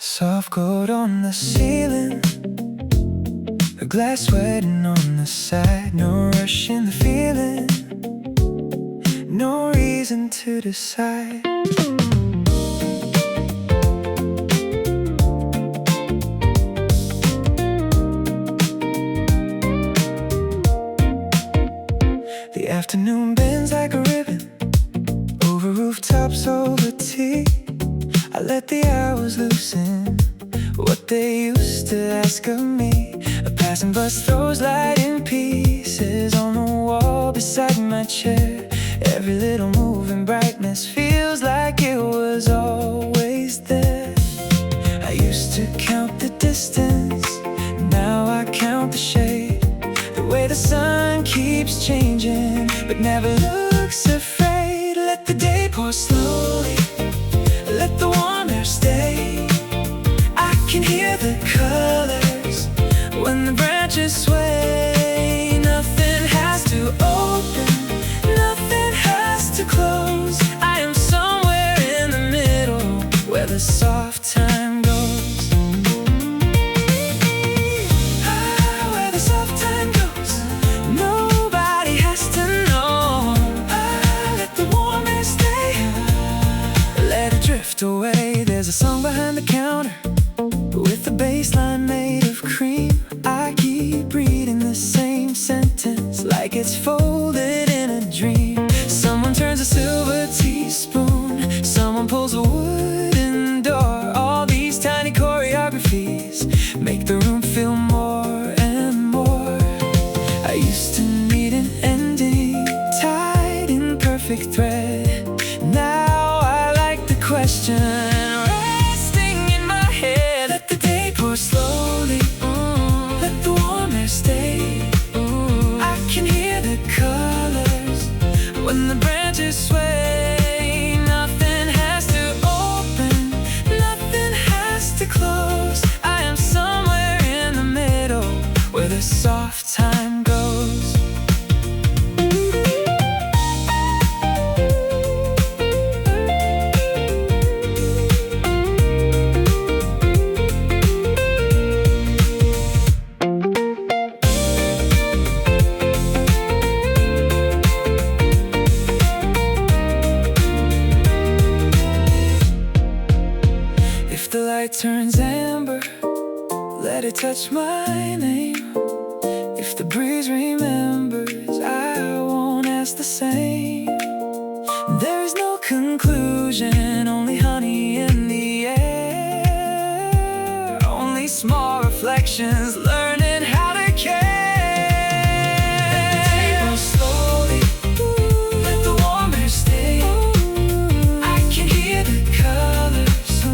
Soft gold on the ceiling, a glass wedding on the side. No rush in the feeling, no reason to decide. The afternoon bends like a ribbon, over rooftops, over tea. I let the hours loosen what they used to ask of me. A passing bus throws light in pieces on the wall beside my chair. Every little moving brightness feels like it was always there. I used to count the distance, now I count the shade. The way the sun keeps changing but never looks afraid. Let the day pour slowly, let the warm air stay. I can hear the colors when the branches sway. Nothing has to open, nothing has to close. I am somewhere in the middle where the soft time goes. Where the soft time goes, nobody has to know. Let the warm air stay, let it drift away. There's a song behind the counter with a bass line made of cream. I keep reading the same sentence like it's folded in a dream. Someone turns a silver teaspoon, someone pulls a wooden door. All these tiny choreographies make the room feel more and more. I used to need an ending tied in perfect thread. Now I like the question resting in my head. Let the day pour slowly, let the warm air stay. I can hear the colors when the branches sway. Nothing has to open, nothing has to close. I am somewhere in the middle where the soft time goes. If the light turns amber, let it touch my name. If the breeze remembers, I won't ask the same. There is no conclusion, only honey in the air. Only small reflections, learning how to care. Slowly, let the warm air stay. I can hear the colors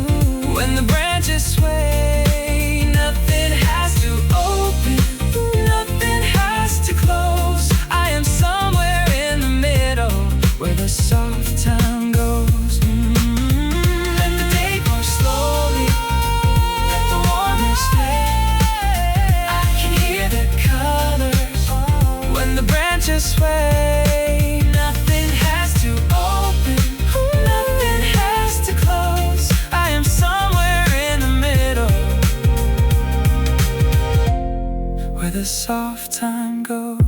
when the branches sway. Nothing has to open, nothing has to close. I am somewhere in the middle where the soft time goes. Let the day pour slowly, let the warm air stay. I can hear the colors when the branches sway. Nothing has to open, nothing has to close. I am somewhere in the middle where the soft time goes.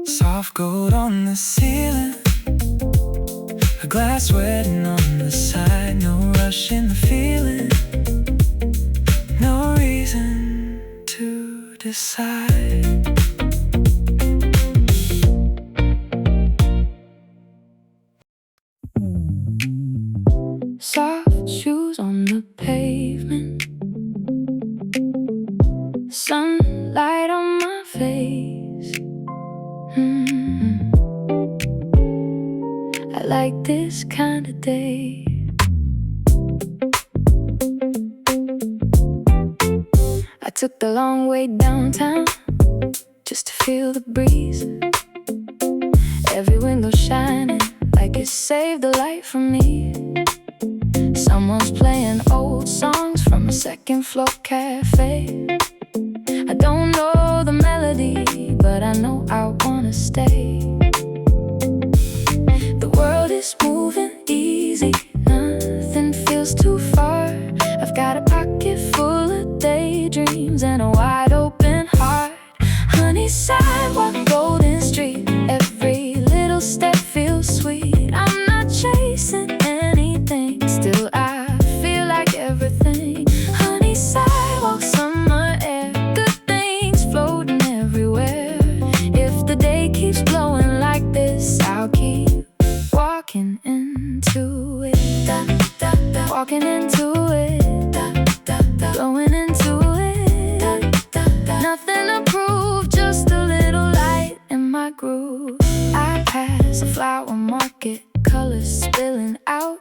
Soft gold on the ceiling, a glass wedding on the side. No rush in the feeling, no reason to decide. Soft shoes on the pavement, sunlight on my face. I like this kind of day. I took the long way downtown just to feel the breeze. Every window shining like it saved the light from me. Someone's playing old songs from a second floor cafe. I don't know the melody, but I know I wanna stay. The world is moving easy, nothing feels too far. I've Got a pocket full of daydreams and a wide open heart. Honey sidewalk, golden street, every little step feels sweet. I'm not chasing anything, still I feel like everything. Honey sidewalk, summer air, good things floating everywhere. If the day keeps blowing like this, I'll keep walking into it, walking into it, going into it. Nothing to prove, just a little light in my groove. I pass a flower market, colors spilling out.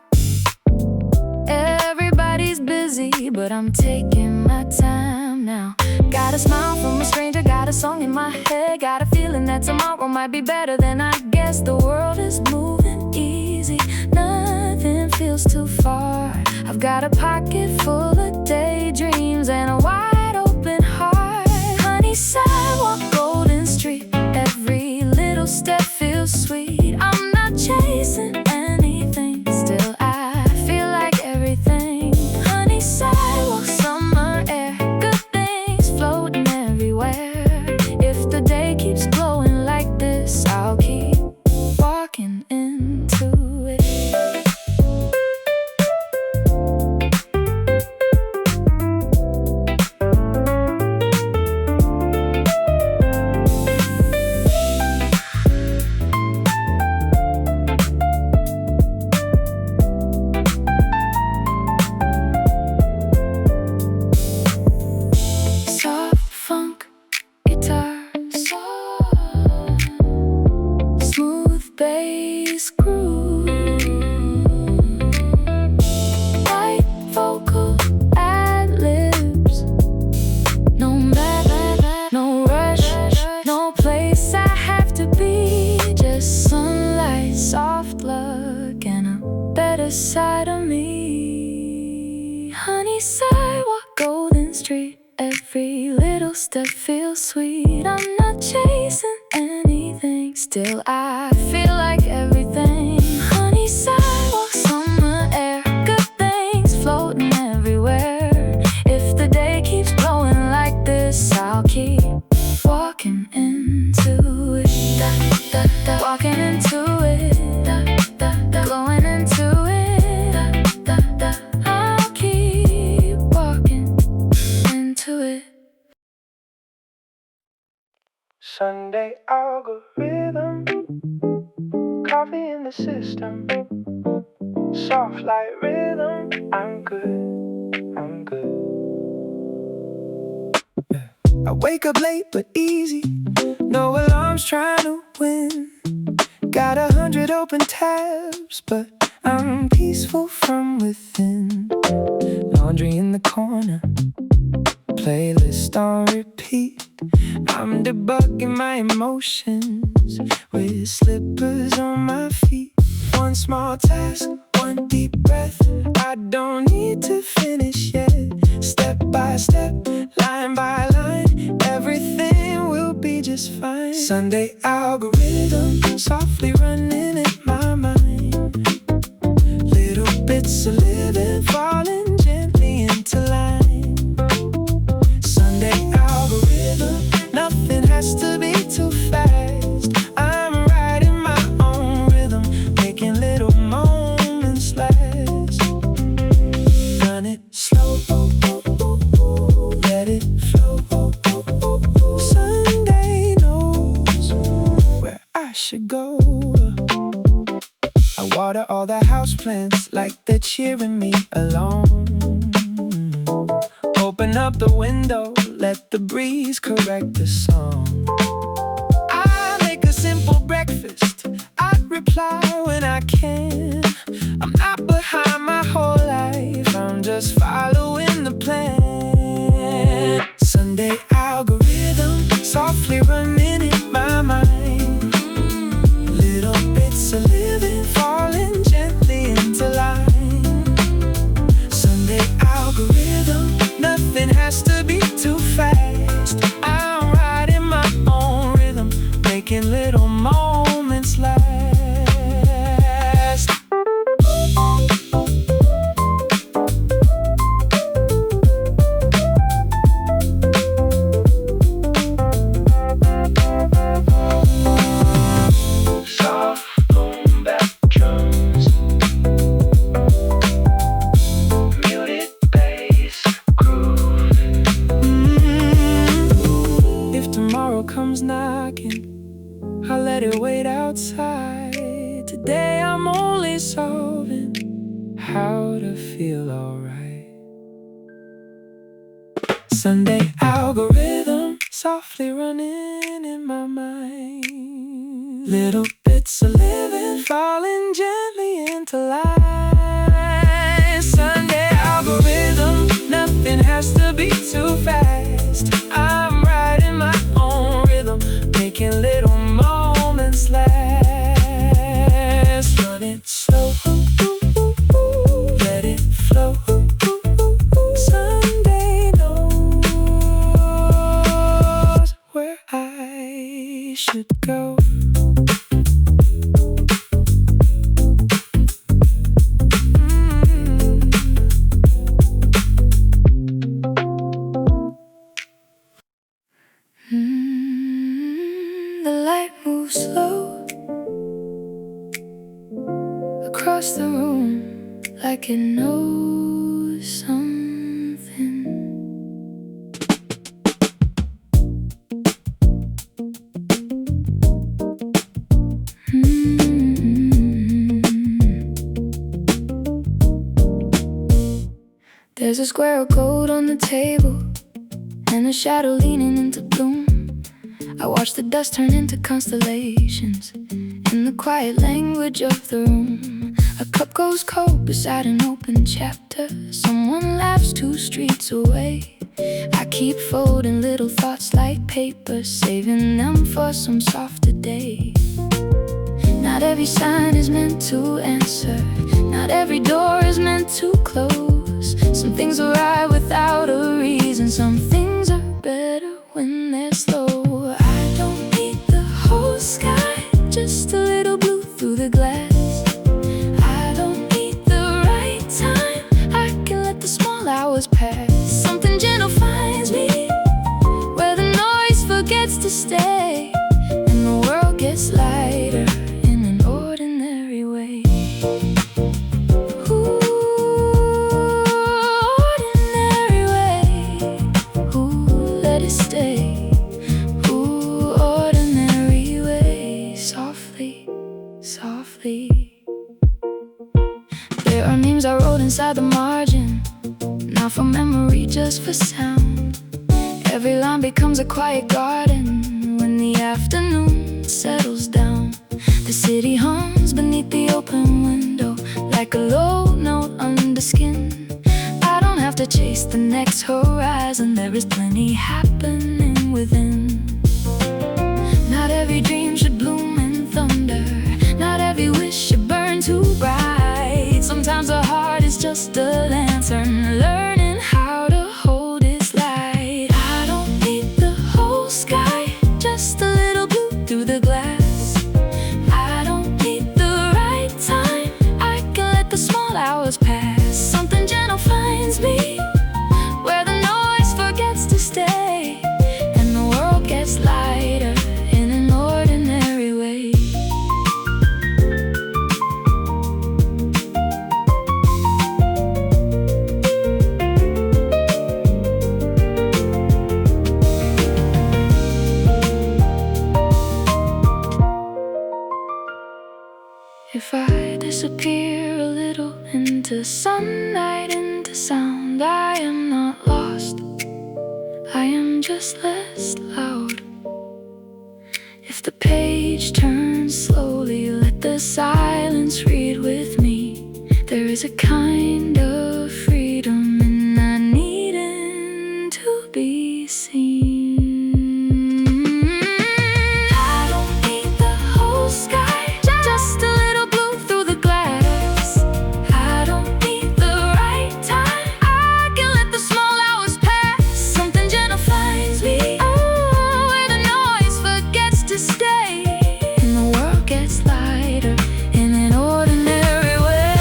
Everybody's busy, but I'm taking my time now. Got a smile from a stranger, got a song in my head, got a feeling that tomorrow might be better than I guess. The world is moving easy, nothing feels too far. I've got a pocket full of daydreams and a wide open heart. Honey sidewalk, golden street, every little step feels sweet. I'm not chasing anything, still I feel like everything. Honey sidewalk, summer air, good things floating everywhere. If the day keeps glowing like this, I'll keep walking into it. Soft funk guitar, smooth bass groove, light vocal ad-libs. No matter, no rush, no place I have to be. Just sunlight, soft luck, and a better side of me. Honey sidewalk, golden street, every little step feels sweet. I'm not chasing anything, still I feel like everything. Honey sidewalk, summer air, good things floating everywhere. If the day keeps blowing like this, I'll keep walking into it, walking into it, glowing into it. I'll keep walking into it. Sunday algorithm, coffee in the system, soft light rhythm. I'm good, I'm good. Yeah. I wake up late but easy, no alarms trying to win. Got 100 open tabs, but I'm peaceful from within. Laundry in the corner, playlist on repeat. I'm debugging my emotions with slippers on my feet. One small task, one deep breath. I don't need to finish yet. Step by step, line by line, everything will be just fine. Sunday algorithm, softly running in my mind. Little bits of living, falling gently into line. Sunday algorithm, nothing has to be too fast. I'm riding my own rhythm, making little moments last. Run it slow, let it flow. Sunday knows where I should go. I water all the houseplants like they're cheering me along. Open up the window, let the breeze correct the song. I make a simple breakfast, I reply when I can. I'm not behind my whole life, I'm just following the plan. Sunday algorithm, softly running in my mind. Little bits of living, falling gently into line. Sunday algorithm, nothing has to be too fast. I'm riding my own rhythm, making little moments last. Sunday algorithm softly running in my mind. Little bits of living falling gently into life. Sunday algorithm, nothing has to be too fast. I'm riding my own rhythm, making little moments last. Run it slow, let it flow. Sunday knows where I should go. The light moves slow across the room like it knows something. There's a square of gold on the table and a shadow leaning into gloom. I watch the dust turn into constellations in the quiet language of the room. A cup goes cold beside an open chapter. Someone laughs 2 streets away. I keep folding little thoughts like paper, saving them for some softer day. Not every sign is meant to answer, not every door is meant to close. Some things are right without a reason, some things are better when they're slow. I don't need the whole sky, just a little blue through the glass. I don't need the right time, I can let the small hours pass. Something gentle finds me where the noise forgets to stay, and the world gets lighter in an ordinary way. Ooh, ordinary way. Ooh, let it stay. Ooh, ordinary way. Softly, softly. There are names I wrote inside the margin, not for memory, just for sound. Every line becomes a quiet garden when the afternoon settles down. The city hums beneath the open window like a low note under skin. I don't have to chase the next horizon, there is plenty happening within. Not every dream should bloom in thunder, not every wish should burn too bright. Sometimes the heart is just a lantern, learning how to hold its light. I don't need the whole sky, just a little blue through the glass. I don't need the right time, I can let the small hours pass. Something gentle finds me where the noise forgets to stay, and the world gets lighter in an ordinary way. If I disappear a little into sunlight, into sound, I am not lost, I am just less loud. If the page turns slowly, let the silence read with me. There is a kind of freedom in not needing to be seen. I don't need the whole sky, just a little blue through the glass. I don't need the right time, I can let the small hours pass. Something gentle finds me where the noise forgets to stay, and the world gets lighter in an ordinary way.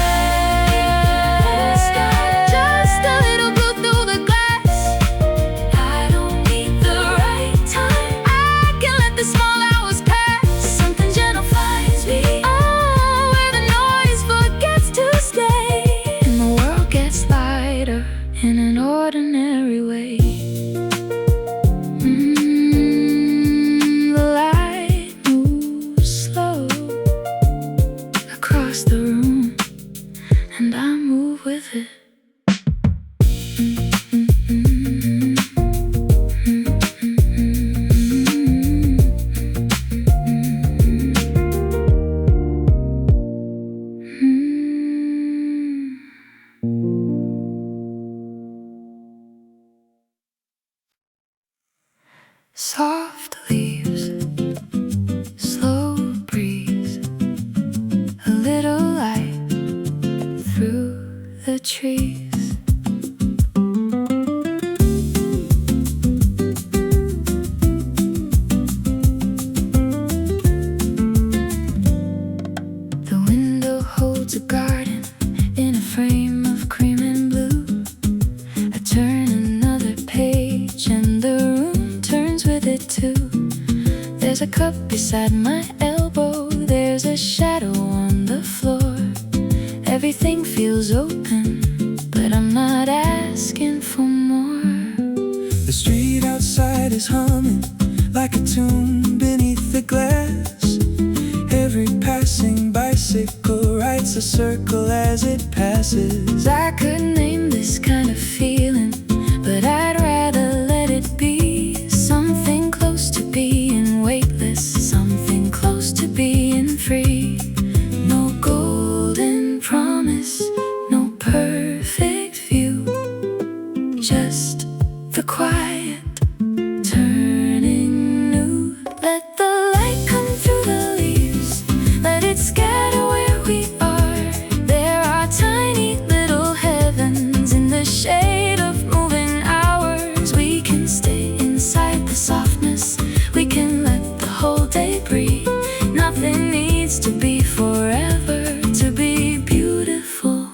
Just a little blue through the glass. I don't need the right time, I can let the small hours pass. Something gentle finds me where the noise forgets to stay, and the world gets lighter in an ordinary way. The light moves slow across the room, and I move with it. Soft leaves, slow breeze, a little light through the trees. The window holds a garden in a frame of cream and blue. I turn another page and the room turns with it too. There's a cup beside my elbow, there's a shadow on the floor. Everything feels open, but I'm not asking for more. The street outside is humming like a tune beneath the glass. Every passing bicycle writes a circle as it passes. I could name this kind of feeling, but I'd rather let it be something close to being weightless, something close to being free. No golden promise, no perfect view, just the quiet turning new. Let the light come through the leaves, let it scatter where we are. There are tiny little heavens in the shade of moving hours. We can stay inside the softness, we can let the whole day breathe. Nothing needs to be forever to be beautiful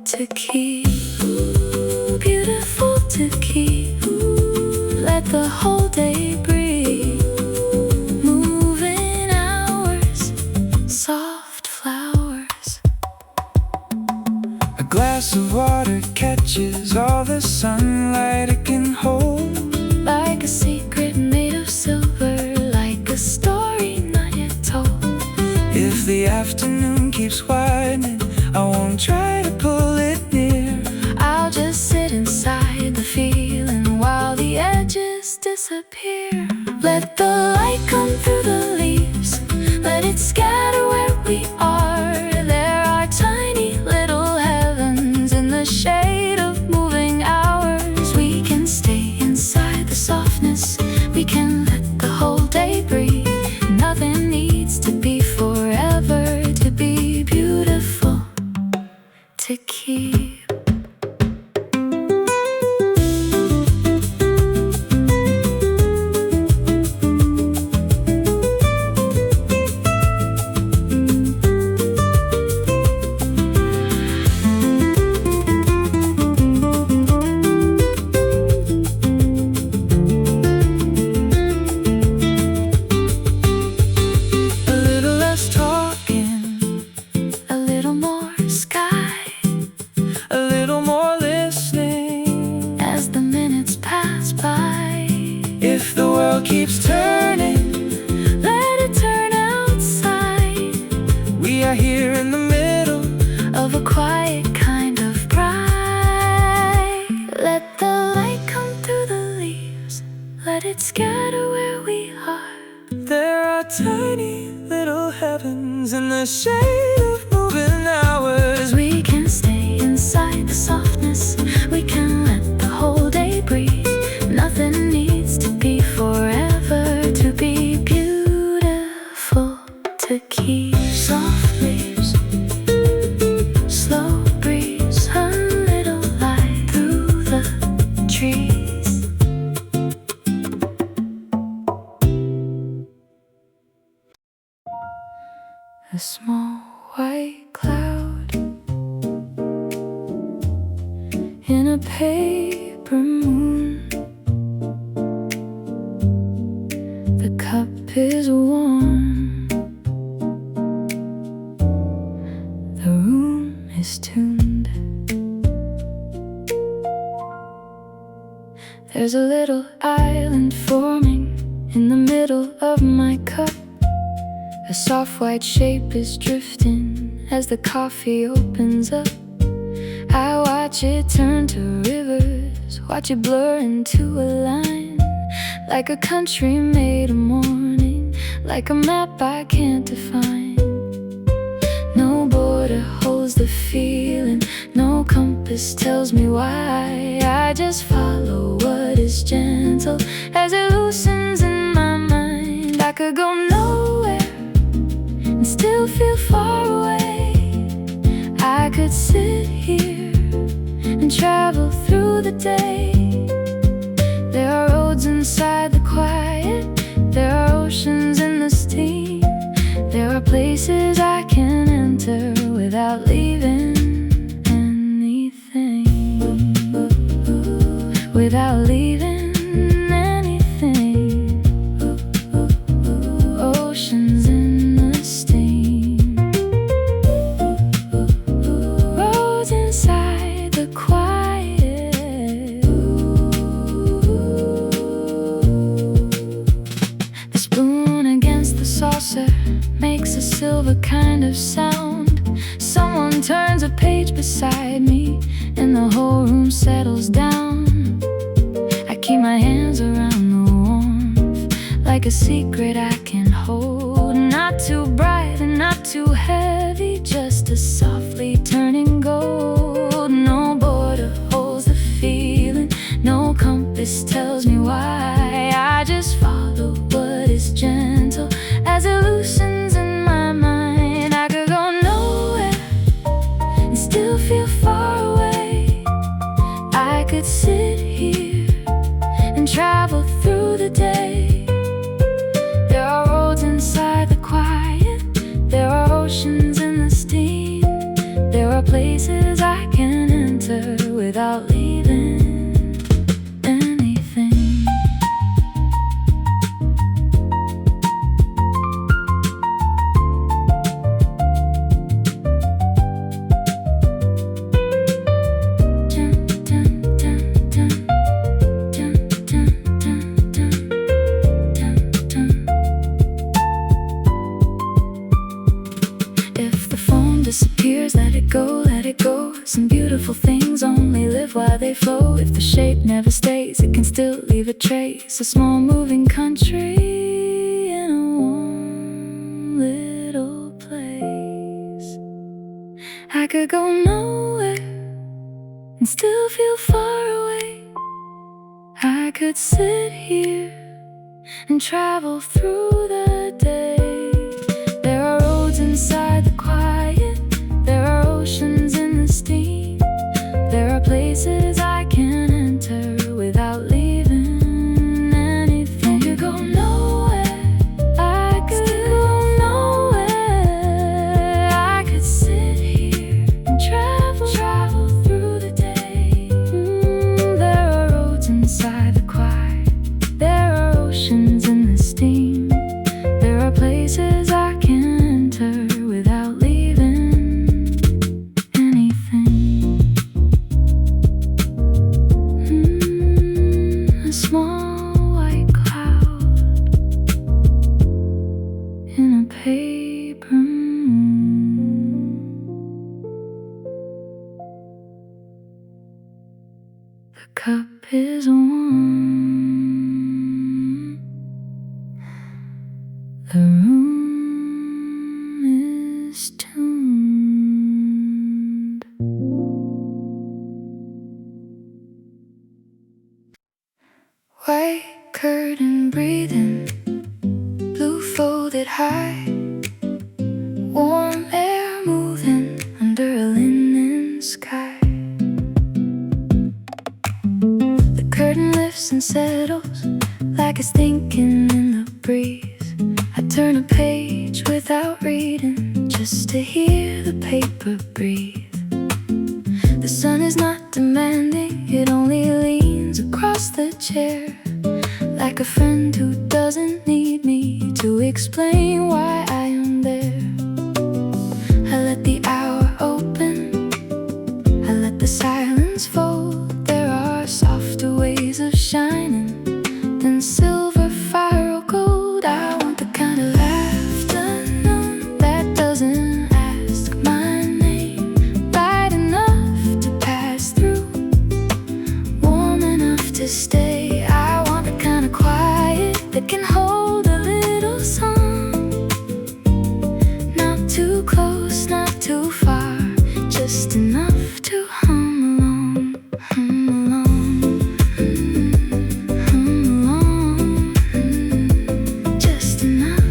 to keep. Ooh, beautiful to keep. Ooh, let the whole day breathe. Moving hours, soft flowers. A glass of water catches all the sunlight it can hold. Like a secret made of silver, like a story not yet told. If the afternoon keeps widening, I won't try to pull it near. I'll just sit inside the feeling while the edges disappear. Let the light come through the leaves, let it scatter where we are. There are tiny little heavens in the shade of moving hours. We can stay inside the softness, we can let the whole day breathe. Nothing needs to be forever to be beautiful to keep. A little less talking, A little more sky a little more listening. as the minutes pass by. If the world keeps turning, Let it turn outside we are here in the middle. of a quiet kind of pride. Let the light come through the leaves, let it scatter where we are. There are tiny little heavens in the shade of moving hours. We can stay inside the softness, we can let the whole day breathe. Nothing needs to be forever to be beautiful to keep. Soft leaves, slow breeze, a little light through the trees. A small white cloud in a paper moon. The cup is warm, the room is tuned. There's a little island forming in the middle of my cup. A soft white shape is drifting as the coffee opens up. I watch it turn to rivers, watch it blur into a line. Like a country made of morning, like a map I can't define. No border holds the feeling, no compass tells me why. I just follow what is gentle as it loosens could go nowhere and still feel far away. I could sit here and travel through the day. There are roads inside the quiet, there are oceans in the steam. There are places I can enter without leaving anything. Without leaving anything. Oceans in the steam. Roads inside the quiet. The spoon against the saucer makes a silver kind of sound. Someone turns a page beside me and the whole room settles down. I keep my hands around the warmth, like a secret I can hold. Not too bright and not too heavy, just a softly turning gold. No border holds the feeling, no compass tells me why. I just follow what is gentle as it loosens in my mind. I could go nowhere and still feel far away. I could sit here and travel through the day. There are roads inside the quiet, there are oceans in the steam. There are places I can enter without leaving anything. If the phone disappears, let it go, let it go. Some beautiful things only live while they flow. If the shape never stays, it can still leave a trace. A small moving country in a warm little place. I could go nowhere and still feel far away. I could sit here and travel through the day. There are roads inside the quiet, there are oceans in the steam. There are places I can enter without leaving anything. I could go nowhere, I could go nowhere. I could sit here and travel through the day. There are roads inside the quiet, there are oceans in the steam. There are places I can enter without leaving anything. A small white cloud in a paper moon. The cup is warm, the room is tuned. White curtain breathing, blue folded high, warm air moving under a linen sky. The curtain lifts and settles like it's thinking in the breeze. I turn a page without reading, just to hear the paper breathe. The sun is not demanding, it only leans across the chair, like a friend who doesn't need me to explain why I am there. I let the hour open, I let the silence fold. There are softer ways of shining than silver, fire, or gold. I want the kind of afternoon that doesn't ask my name, light enough to pass through, warm enough to stay. I want the kind of quiet that can hold a little song, not too close, not too far, just enough to hum along, hum along, hum along, just enough.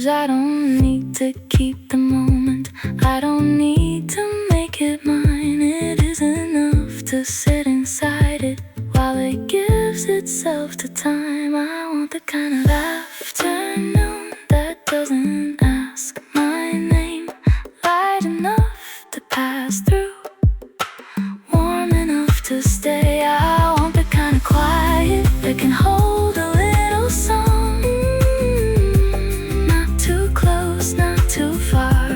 'Cause I don't need to keep the moment, I don't need to make it mine. It is enough to sit inside it while it gives itself to time. I want the kind of afternoon that doesn't ask my name, light enough to pass through, warm enough to stay. I want the kind of quiet that can hold a little song, not too close, not too far,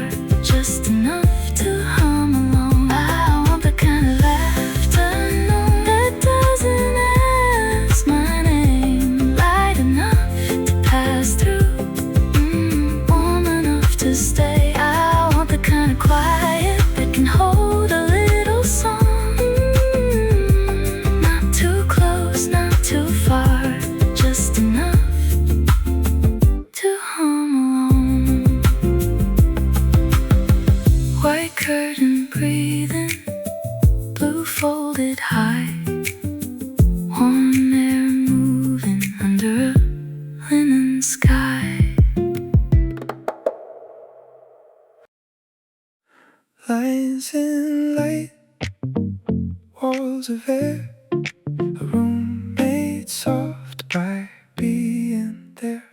just enough to hum along. I want the kind of afternoon that doesn't ask my name, light enough to pass through, warm enough to stay. I want the kind of quiet that can hold a little song, not too close, not too far, just enough to hum along. White curtain breathing, blue folded high, warm air moving under a linen sky. Lines in light, walls of air, a room made soft by being there.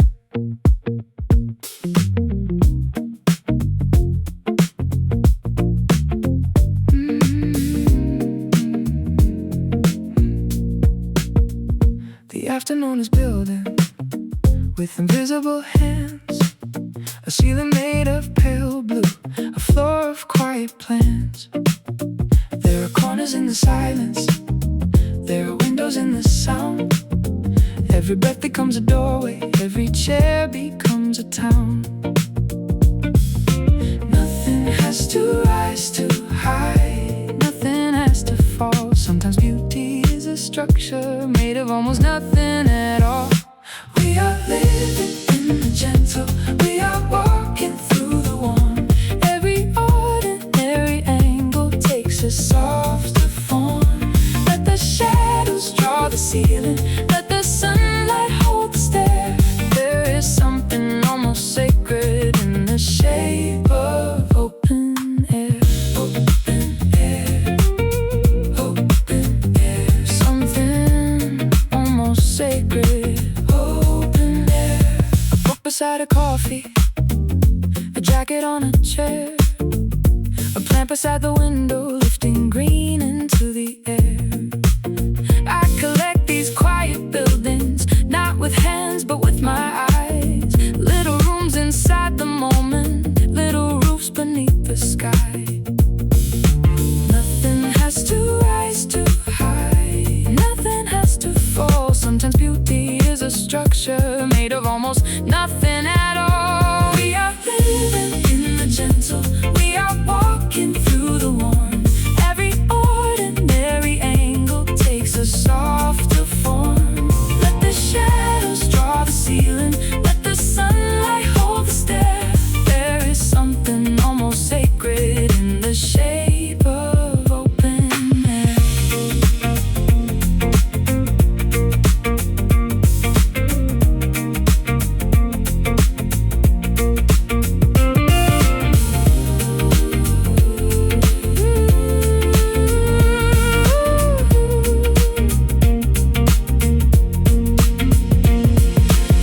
The afternoon is building with invisible hands, a ceiling made of pale blue, a floor of quiet plans. There are corners in the silence, there are windows in the sound. Every breath becomes a doorway, every chair becomes a town. Nothing has to rise too high, nothing has to fall. Sometimes beauty is a structure made of almost nothing at all. We are living in the gentle, we are walking through the warm. Every ordinary angle takes a softer form. Let the shadows draw the ceiling, let the sunlight hold the stair. There is something almost sacred in the shape of open air. Open air, open air. Something almost sacred. Open air. A book beside a coffee, a jacket on a chair, a plant beside the window lifting green into the air. I collect these quiet buildings, not with hands but with my eyes. Little rooms inside the moment, little roofs beneath the sky. Nothing has to rise too high, nothing has to fall. Sometimes beauty is a structure made of almost nothing at all. We are living in the gentle, we are walking through the warm. Every ordinary angle takes a softer form. Let the shadows draw the ceiling, let the sunlight hold the stair. There is something almost sacred in the shape of open air.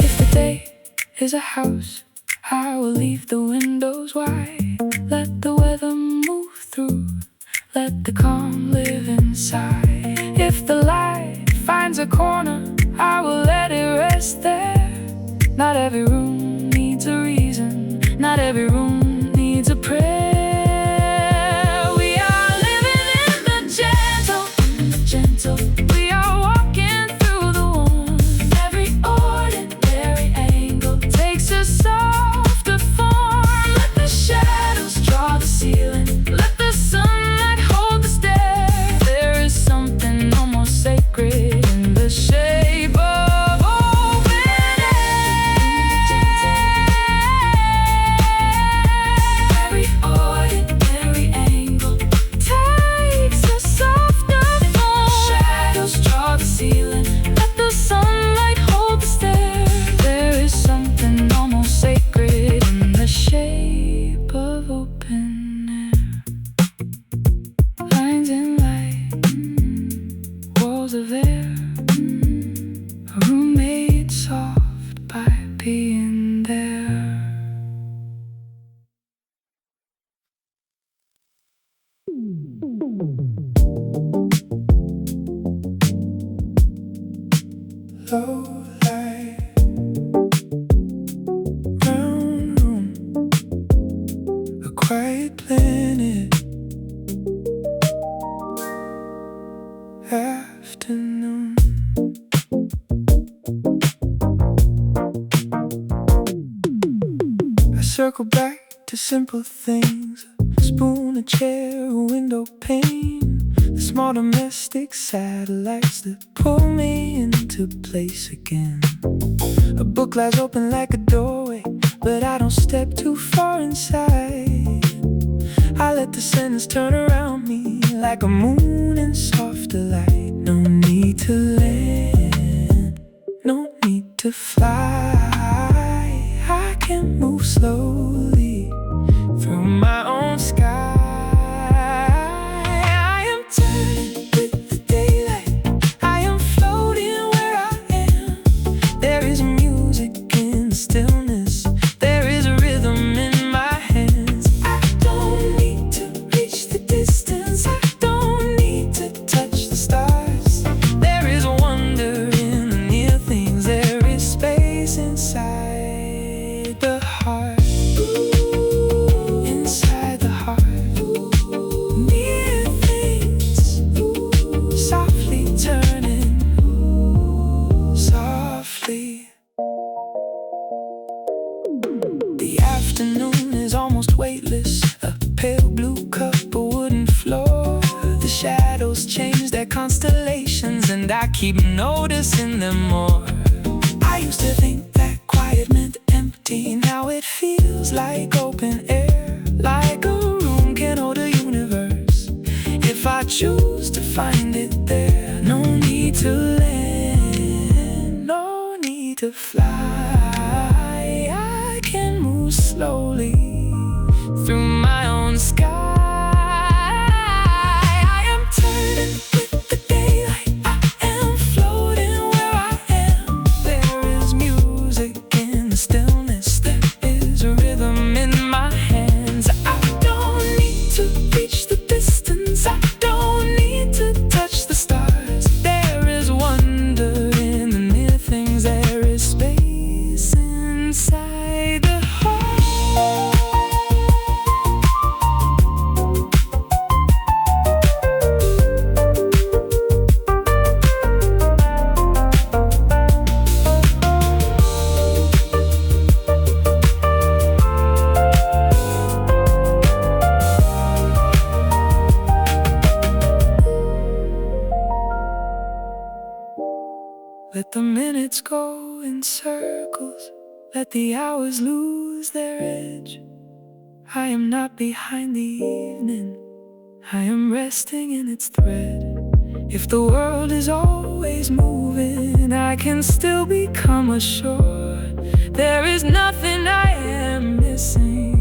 If the day is a house, I will leave the windows wide. Let the weather move through, let the calm live inside. If the light finds a corner, I will let it rest there. Not every room needs a reason, not every room needs a prayer. We are living in the gentle, we are walking through the warm. Every ordinary angle takes a softer form. Let the shadows draw the ceiling, let the sunlight hold the stair. There is something almost sacred in the shape of open air. quiet planet. Afternoon. I circle back to simple things: a spoon, a chair, a window pane, the small domestic satellites that pull me into place again. A book lies open like a doorway, but I don't step too far inside. I let the sentence turn around me like a moon in soft delight. No need to land, no need to fly. I can move slowly through my own sky. I am turning with the daylight, I am floating where I am. There is music in the stillness, there is a rhythm in my hands. I don't need to reach the distance, I don't need to touch the stars. There is wonder in the near things, there is space inside the heart. Inside the heart. Near things, softly turning, softly. The afternoon is almost weightless, a pale blue cup, a wooden floor. The shadows change their constellations, and I keep noticing them more. I used to think that quiet meant empty, now it feels like open air, like a room can hold a universe if I choose to find it there. No need to land, no need to fly. I can move slowly through my own sky. I am turning with the daylight, I am floating where I am. There is music in the stillness, there is a rhythm in my hands. I don't need to reach the distance, I don't need to touch the stars. There is wonder in the near things, there is space inside the heart. Let the minutes go in circles, let the hours lose their edge. I am not behind the evening, I am resting in its thread. If the world is always moving, I can still become assured there is nothing I am missing.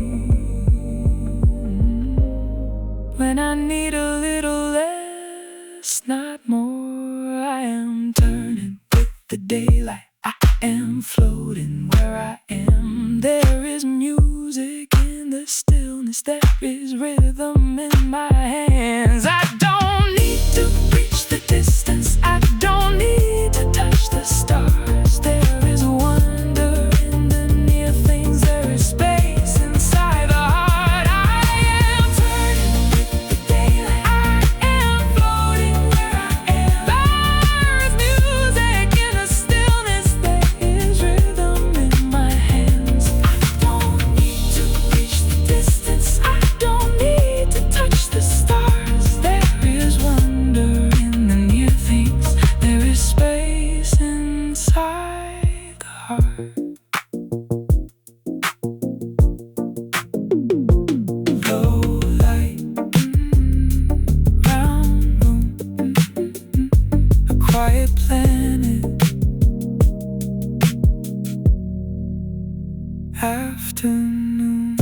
When I need a little less, not more, I am turning with the daylight, I am floating where I am. There is music in the stillness, there is rhythm in my hands. I don't need to reach the distance, I don't need to touch the stars. There is wonder in the near things, there is space inside the heart. I am turning with the daylight, I am floating where I am. There is music in the stillness, there is rhythm in my hands. I don't need to reach the distance, I don't need to touch the stars. There is wonder in the near things, there is space inside the heart. Low light, round moon, a quiet planet. Afternoon.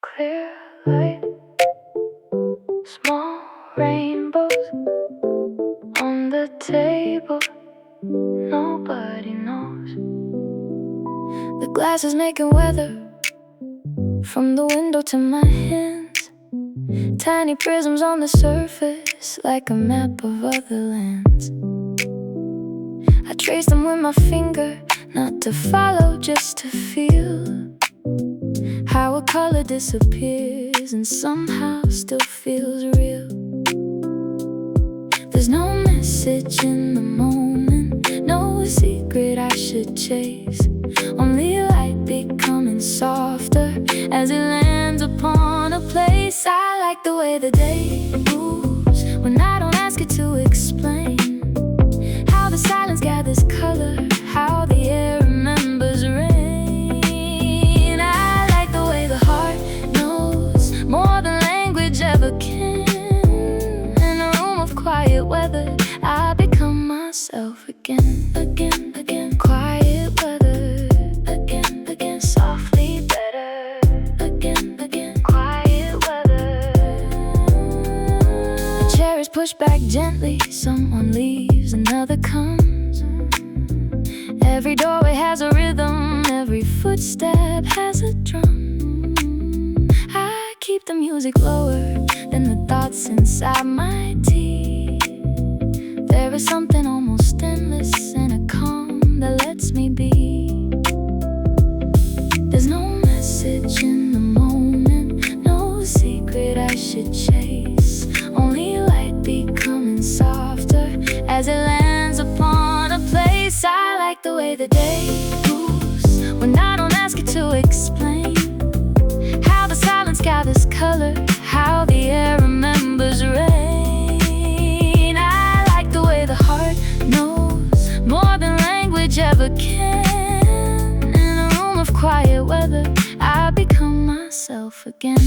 Clear light, small rainbows on the table, nobody knows. The glass is making weather from the window to my hands. Tiny prisms on the surface, like a map of other lands. I trace them with my finger, not to follow, just to feel how a color disappears and somehow still feels real. There's no message in the moment, no secret I should chase, only light becoming softer as it lands upon a place. I like the way the day moves when I don't ask it to explain how the silence gathers color, how the air remembers rain. I like the way the heart knows more than language ever can. In a room of quiet weather, I become myself again, again, again. Quiet weather, again, again. Softly better, again, again. Quiet weather. The chair is pushed back gently, someone leaves, another comes. Every doorway has a rhythm, every footstep has a drum. I keep the music lower than the thoughts inside my tea. There is something almost endless in a calm that lets me be. There's no message in the moment, no secret I should chase, only light becoming softer as it lands upon a place. I like the way the day moves when I don't ask it to explain how the silence gathers color, how the air remembers rain. I like the way the heart knows more than language ever can. In a room of quiet weather, I become myself again.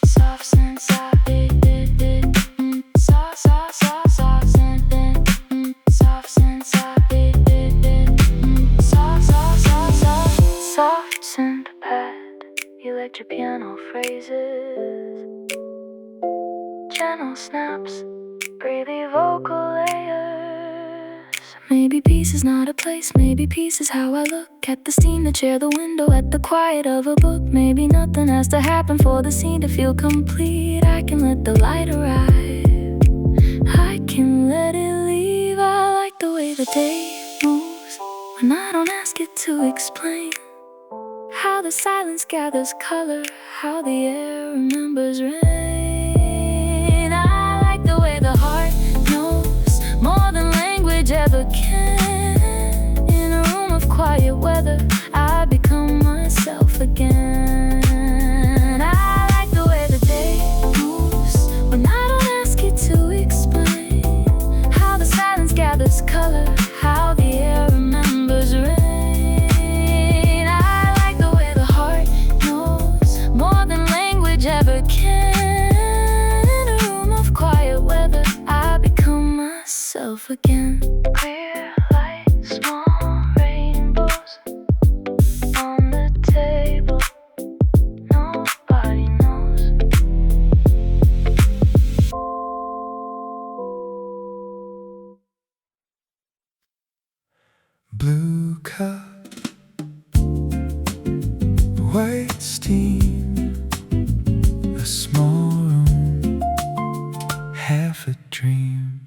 Soft sense, soft, soft, soft, soft, soft sense, soft sense, soft, soft, soft, soft, soft, soft synth pad, electric piano phrases, gentle snaps, breathy vocal layers. Maybe peace is not a place, maybe peace is how I look at the steam, the chair, the window, at the quiet of a book. Maybe nothing has to happen for the scene to feel complete. I can let the light arrive, I can let it leave. I like the way the day moves when I don't ask it to explain how the silence gathers color, how the air remembers rain. I like the way the heart knows more than language ever can. In a room of quiet weather, I become myself again. I like the way the day moves when I don't ask it to explain how the silence gathers color, how the air remembers rain. Ever can. In a room of quiet weather, I become myself again. Clear like small rainbows on the table, nobody knows. Blue cup, white steam, a small room, half a dream.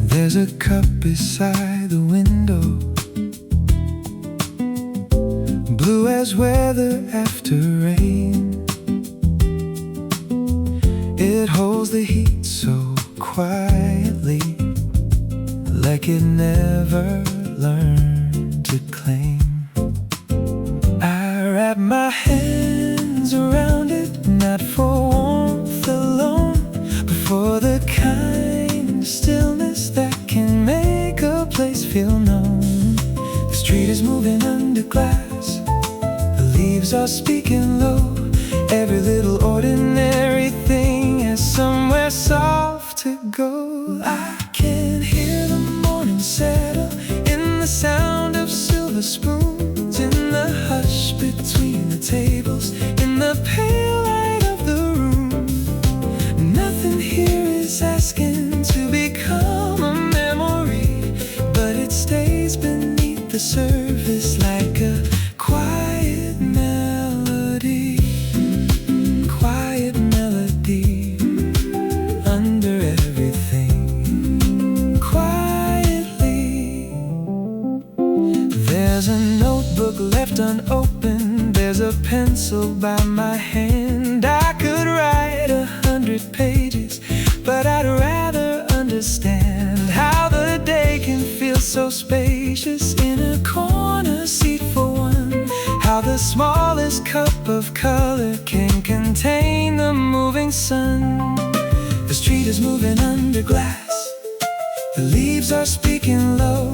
There's a cup beside the window, blue as weather after rain. It holds the heat so quietly, like it never learned to claim. I wrap my hands around it, not for warmth alone, but for the kind of stillness that can make a place feel known. The street is moving under glass, the leaves are speaking low. Every little ordinary thing has somewhere soft to go. I can hear the morning settle in the sound of silver spoons, in the hush between the tables, in the pale light of the room. Nothing here is asking to become a memory, but it stays beneath the surface like a quiet melody. Quiet melody under everything. pencil by my hand. I could write 100 pages, but I'd rather understand how the day can feel so spacious in a corner seat for one. How the smallest cup of color can contain the moving sun. The street is moving under glass, the leaves are speaking low.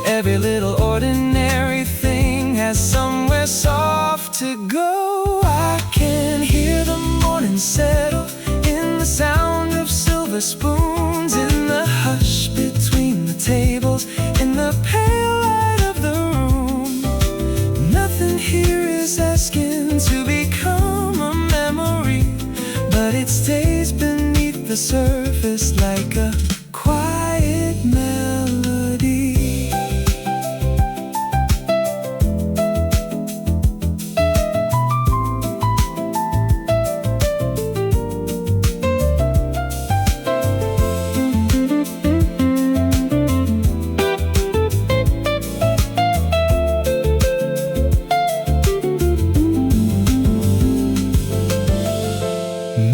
Every little ordinary thing has somewhere soft to go. I can hear the morning settle in the sound of silver spoons, in the hush between the tables, in the pale light of the room. Nothing here is asking to become a memory, but it stays beneath the surface like a quiet melody.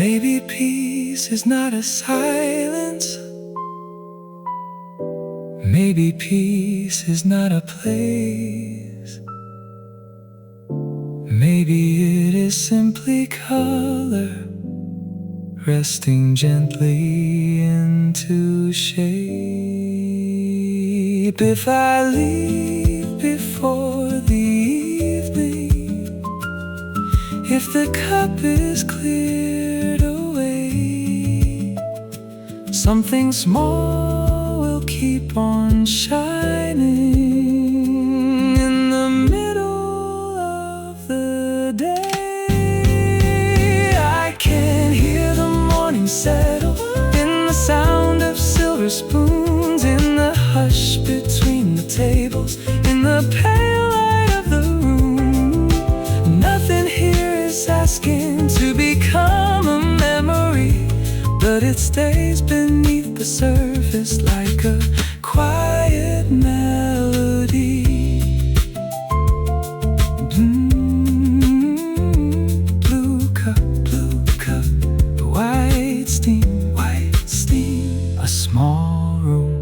Maybe peace is not a silence. Maybe peace is not a place. Maybe it is simply color resting gently into shape. If I leave before the evening, if the cup is cleared away, something small will keep on shining in the middle of the day. I can hear the morning settle in the sound of silver spoons, in the hush between the tables, in the pale light of the room. Nothing here is asking to become a memory, but it stays beneath the surface like a quiet melody. Blue cup, white steam, a small room,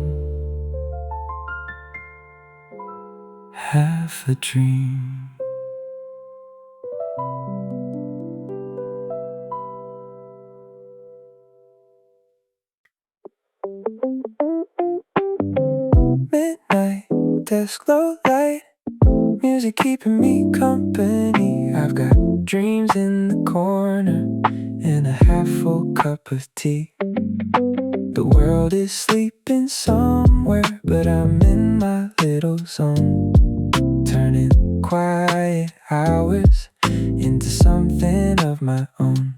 half a dream. Midnight, desk low light, music keeping me company. I've got dreams in the corner and a half full cup of tea. The world is sleeping somewhere, but I'm in my little zone, turning quiet hours into something of my own.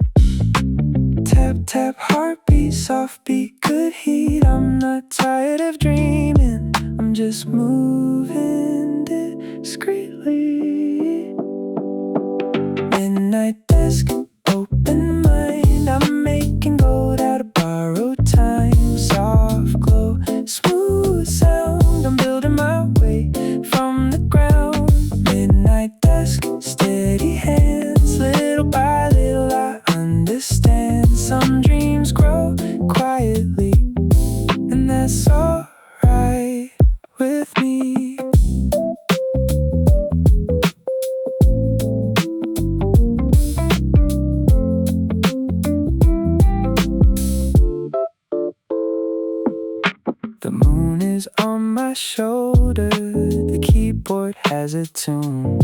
Tap, tap, heartbeat, soft beat, good heat. I'm not tired of dreaming, I'm just moving discreetly. Midnight desk, open mind, I'm making gold out of borrowed time. Soft glow, smooth sound, I'm building my way from the ground. Midnight desk, steady hands, little by little I understand. Some dreams grow quietly, and that's alright with me. The moon is on my shoulder, the keyboard has a tune.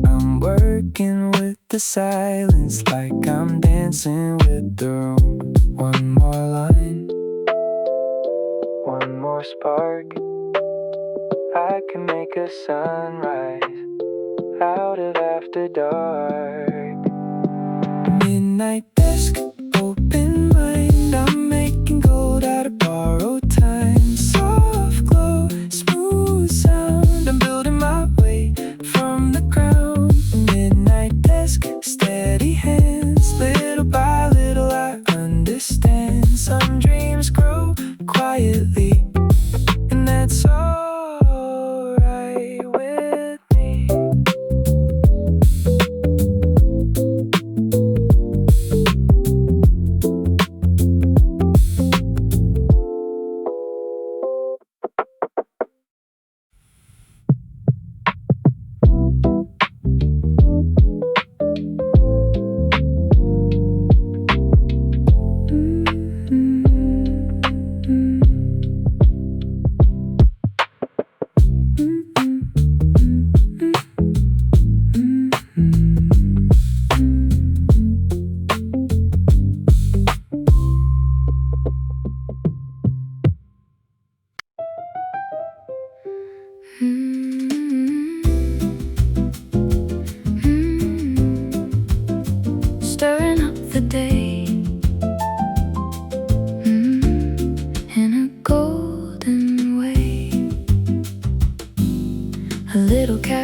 I'm working with the silence like I'm dancing with the room. One more line, one more spark, I can make a sunrise out of after dark. Midnight desk, open mind, I'm making gold out of borrowed time. Soft glow, smooth sound, I'm building my way from the ground. Midnight desk, steady hands, little by little I understand. Some dreams grow quietly, and that's alright with me.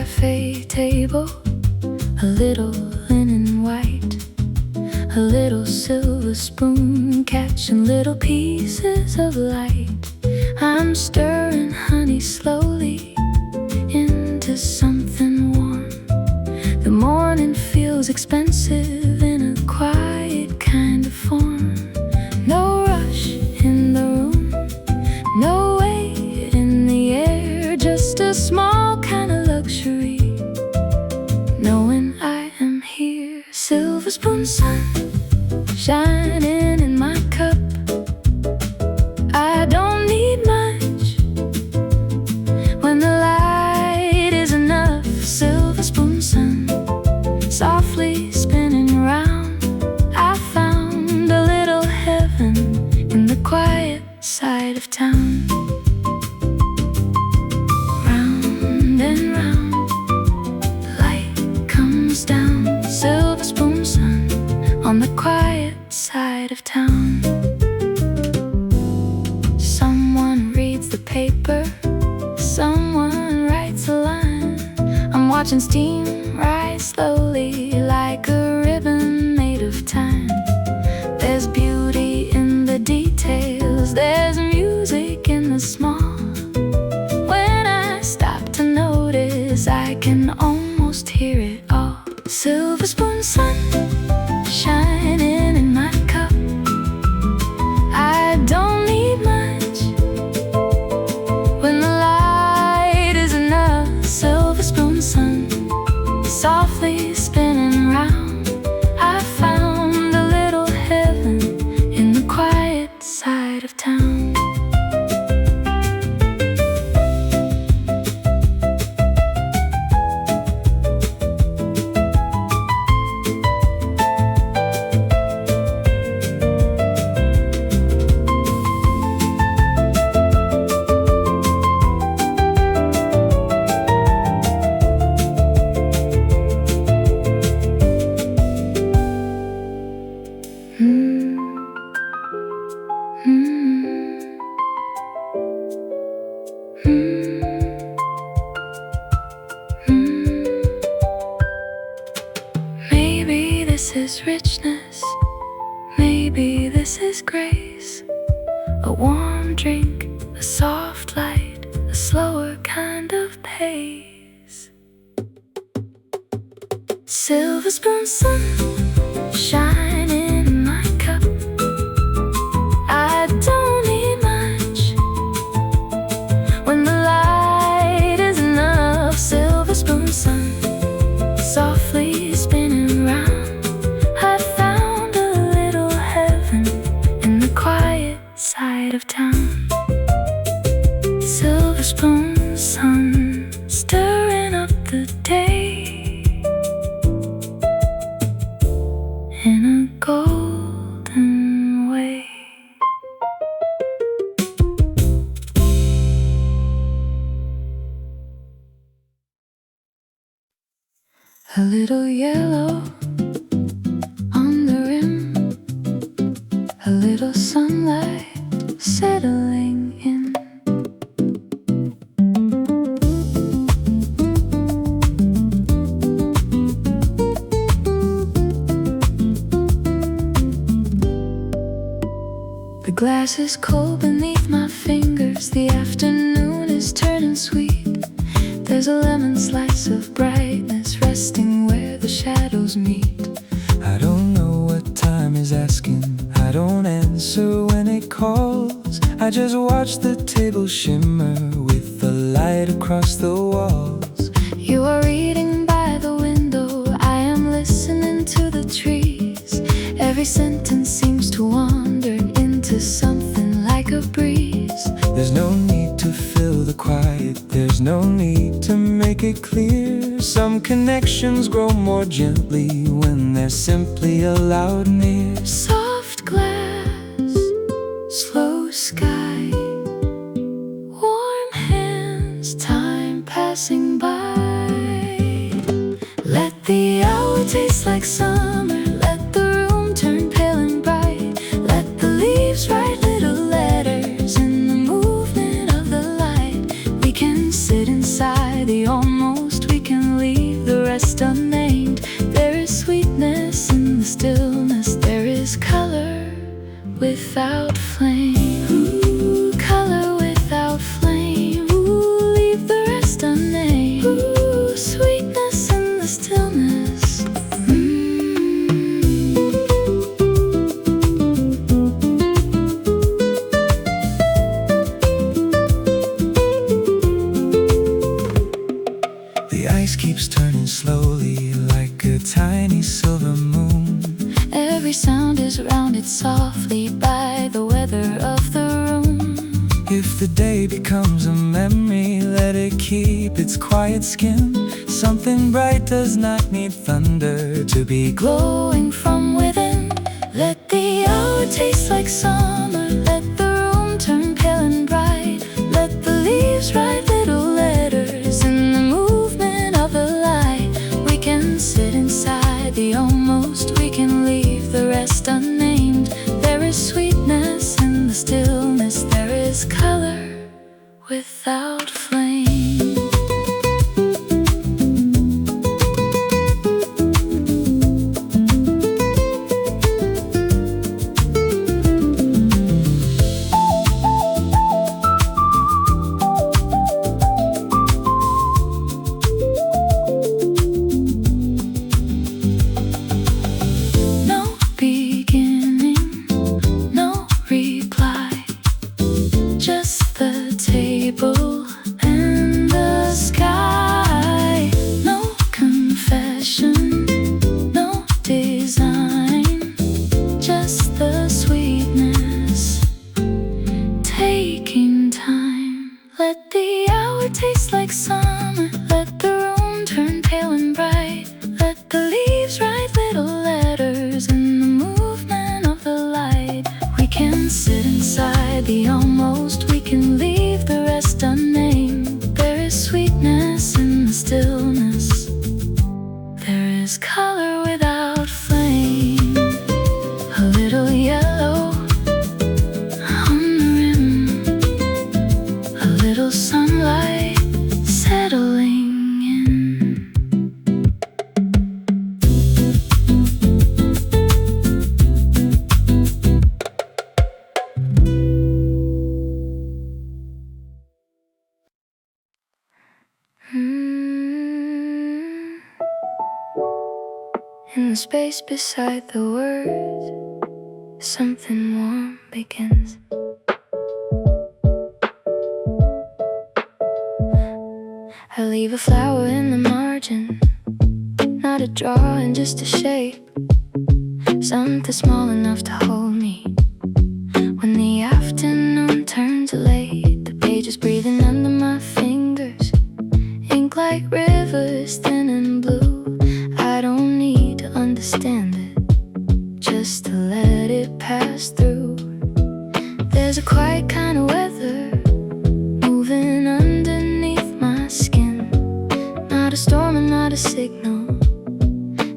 cafe table, a little linen white, a little silver spoon catching little pieces of light. I'm stirring honey slowly into something warm. The morning feels expensive in a quiet kind of form. No rush in the room, no weight in the air, just a small kind of luxury, knowing I am here. Silver spoon sun shining in my cup. I don't need much when the light is enough. Silver spoon sun softly spinning round. I found a little heaven in the quiet side of town. Round and round, the light comes down. Silver spoon sun on the quiet side of town. Someone reads the paper, someone writes a line. I'm watching steam rise slowly like a ribbon made of time. There's beauty in the details, there's music in the small. When I stop to notice, I can almost hear it all. Silver spoon sun shining in my cup. I don't need much when the light is enough. Silver spoon sun softly spinning round. I found a little heaven in the quiet side of town. Maybe this is richness, maybe this is grace. A warm drink, a soft light, a slower kind of pace. Silver spoon sun shining in my cup. I don't need much when the light is enough. Silver spoon sun softly spinning round. I found a little heaven in the quiet side of town. Silver spoon sun stirring up the day in a golden way. A little yellow on the rim, a little sunlight settling in. The glass is cold beneath my fingers, the afternoon is turning sweet. There's a lemon slice of brightness resting where the shadows meet. I don't know what time is asking, I don't answer when it calls. I just watch the table shimmer with the light across the walls. You are reading by the window, I am listening to the trees. Every sentence seems to wander into something like a breeze. There's no need to fill the quiet, there's no need to make it clear. Some connections grow more gently when they're simply allowed near. Soft glass, slow sky, warm hands, time passing by. Let the hour taste like summer, let the room turn pale and bright. Let the leaves write little letters in the movement of the light. We can sit inside the almost, we can If the day becomes a memory, let it keep its quiet skin. Something bright does not need thunder to be glowing from within. Let the hour taste like summer, let the room turn pale and bright. Let the leaves write little letters in the movement of the light. We can sit inside the almost, we can leave the rest unnamed. There is sweetness in the stillness, there is color without flame. And the sky, no confession, no design, just the sweetness, taking time. Let the hour taste like summer, let the room turn pale and bright. Let the leaves write little letters in the movement of the light. We can sit inside the almost, we can leave the rest unnamed. There is sweetness in the stillness, there is color without flame. A little yellow on the rim, a little sunlight settling in. In the space beside the words, something warm begins. I leave a flower in the margin, not a drawing, just a shape, something small enough to hold me. When the afternoon turns late, the pages breathing under my fingers, ink like rivers, thin and blue. I don't need to understand it, just to let it pass through. There's a quiet kind of weather moving underneath my skin. Not a storm and not a signal,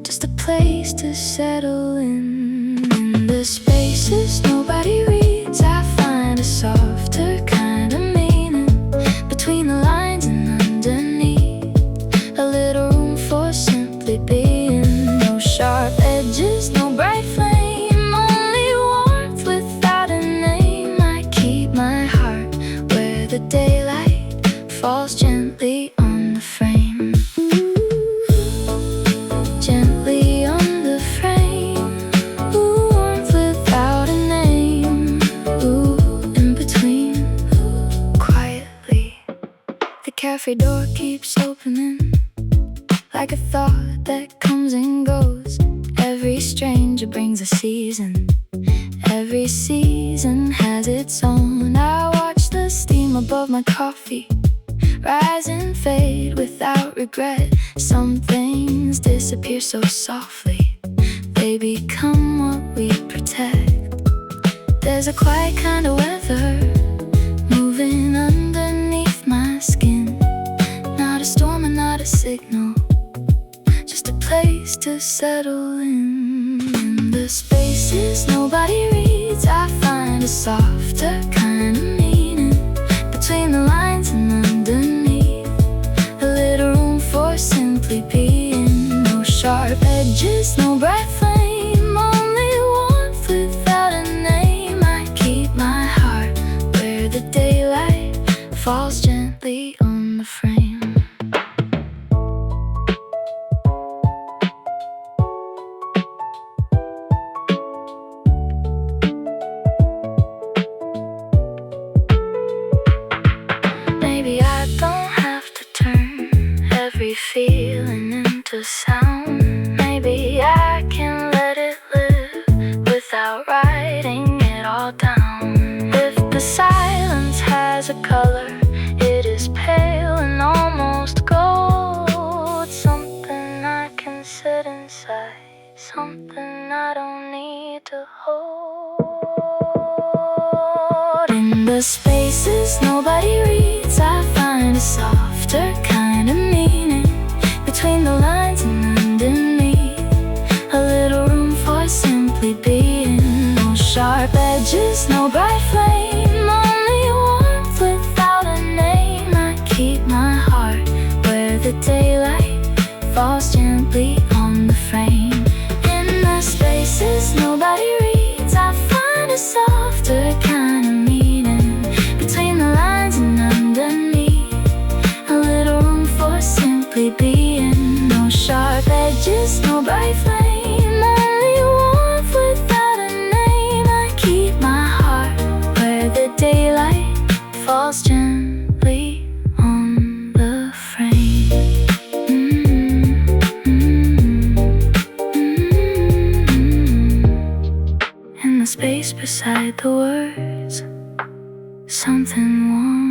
just a place to settle in. In the spaces nobody reads, I find a softer kind of meaning between the lines and underneath. A little room for simply being. No sharp edges, no bright flame, only warmth without a name. I keep my heart where the daylight falls gently on the frame. Gently on the frame. Ooh, warmth without a name. Ooh, in between. Quietly, the cafe door keeps opening, like a thought that comes and goes. Every stranger brings a season, every season has its own. I watch the steam above my coffee rise and fade without regret. Some things disappear so softly, they become what we protect. There's a quiet kind of weather moving underneath my skin. Not a storm and not a signal, just a place to settle in. In the spaces nobody reads, I find a softer kind of meaning between the lines and underneath. A little room for simply being. No sharp edges, no bright flame, only warmth without a name. I keep my heart where the daylight falls gently on the frame. Maybe I don't have to turn every feeling into sound. Maybe I can let it live without writing it all down. If the silence has a color. It is pale and almost gold. Something I can sit inside, something I don't need to hold. In the spaces nobody reads, I find a softer kind of meaning between the lines and underneath. A little room for simply being. No sharp edges, no bright flame, only warmth without a name. I keep my heart where the daylight falls gently on the frame. In the spaces nobody reads, I find a softer kind of meaning between the lines and underneath. A little room for simply being. No sharp edges, no bright flame, only warmth without a name. I keep my heart where the daylight falls gently on the frame. In the space beside the words, something warm